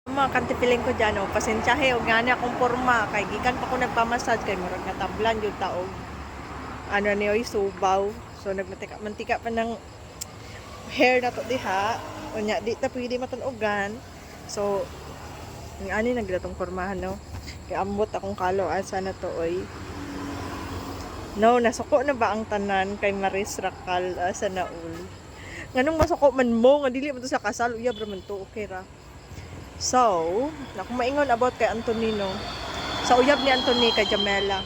Mga kantipiling ko dyan, oh, pasensyahe, o nga na akong forma, kay gikan pa ko nagpamassage, kay murag natablan yung taog, ano niyo, subaw, so nagmantika pa ng hair na to diha, o nya, di ta pwede matunogan, so, ang ani nagdatong formahan, no, kay ambot akong kalo, asa na to, oy, no, nasuko na ba ang tanan, kay Maris Racal, asa na, nganong masuko man mo, nga dili man to sa kasal, uyab raman to, okay ra. So, naku maingon about kay Antonino. Sa uyab ni Anthony kay Jamela.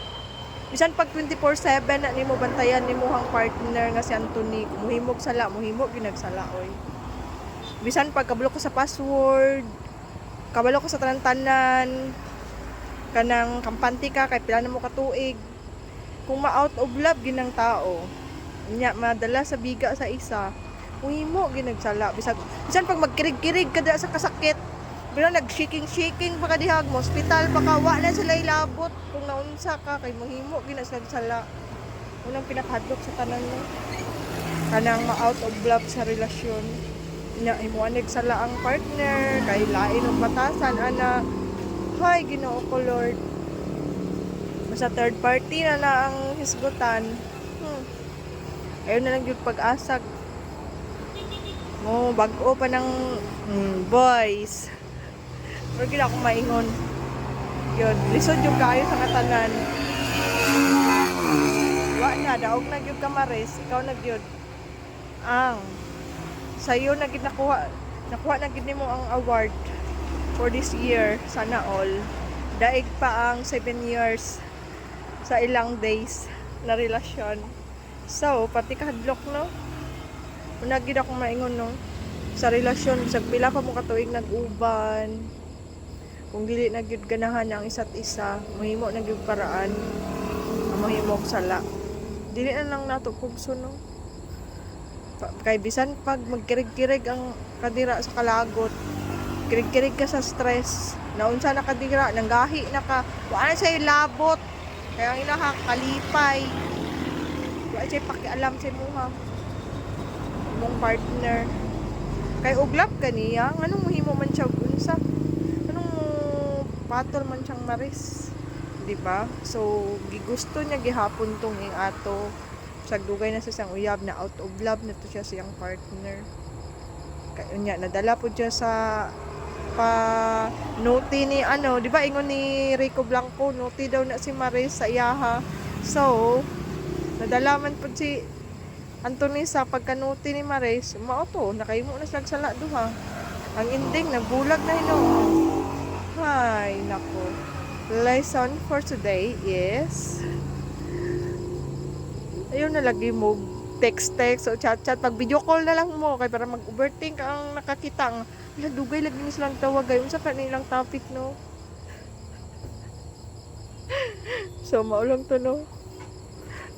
Bisan pag 24/7 na nimo bantayan nimo hang partner nga si Anthony, muhimog sala, muhimog ginagsala oy. Bisan pag kabalo ko sa password, kabalo ko sa tanan-tanan, kanang kampante ka kay pila na mo katuig. Kung ma-out of love ginang tao, nya madala sa biga sa isa, muhimo ginagsala. Bisan pag magkirig-kirig kada sa kasakit, pero nag-shaking pa ka dihag mo, hospital pa ka, wala sila ilabot kung naunsa ka, kay mahimo, ginasagsala. Unang pinakahadlok sa tanan mo. Kanang ma-out of love sa relasyon. Imuanig sala ang partner, kay lain o batasan, ana. Hay, Ginoo ko Lord. Sa third party na ang hisgutan. Ayun na lang yung pag-asag. Bago pa ng boys. Pero gila akong maingon. Yun, lisod yung kayo sa katanan. Wa na, daog na yung kamaris. Ikaw na yun. Sa'yo na gid nakuha na gid mo ang award for this year. Sana all. Daig pa ang 7 years sa ilang days na relasyon. So, pati kahadlok, no? Una gid akong maingon, no? Sa relasyon, bisag pila pa mo katuig nag-uban. Kung dili na gyud ganahan ang isa't isa, mahimo na gyud paraan, mahimo og sala. Dili na lang nato pugso, no. Kay bisan pag magkirig-kirig ang kadira sa kalagot, kirig-kirig ka sa stress, naunsa na kadira, nanggahi na ka, wala sa labot, kaya ang ilaha kalipay, wala siya pakialam sa imuha, imong partner. Kay uglap ka niya, anong mahimo man siya unsa? Patol man siyang maris, di ba? So gigusto niya gihapon tong ato sa dugay na sa siyang uyab na out of love na to siya siyang partner. Kaya niya nadala po siya sa note ni di ba ingon ni Rico Blanco, note daw na si Maris sa iyaha. So nadala man po si Anthony sa pagka-note ni Maris, mao to nakahimo na silang sala duha. Ang ending nagbulag na hinuon. Ay, nako. Lesson for today is ayun na lagi mo text o chat pag video call na lang mo kay para mag-overthink ang nakakita ang dugay lagi ni silang tawag ay unsa pa nilang topic, no. So maulang to, no,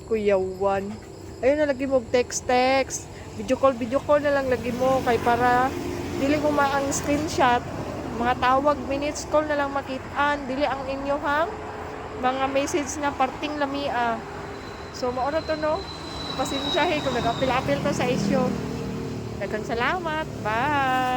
Kuya Juan. Ayun na lagi mo text video call na lang lagi mo kay para dili mo maang screenshot mga tawag, minutes call na lang makitaan, dili ang inyo hang mga message na parting lamia. So mauna to, no, pasensyahe kung nag-apil-apil to sa isyo. Daghang salamat, bye.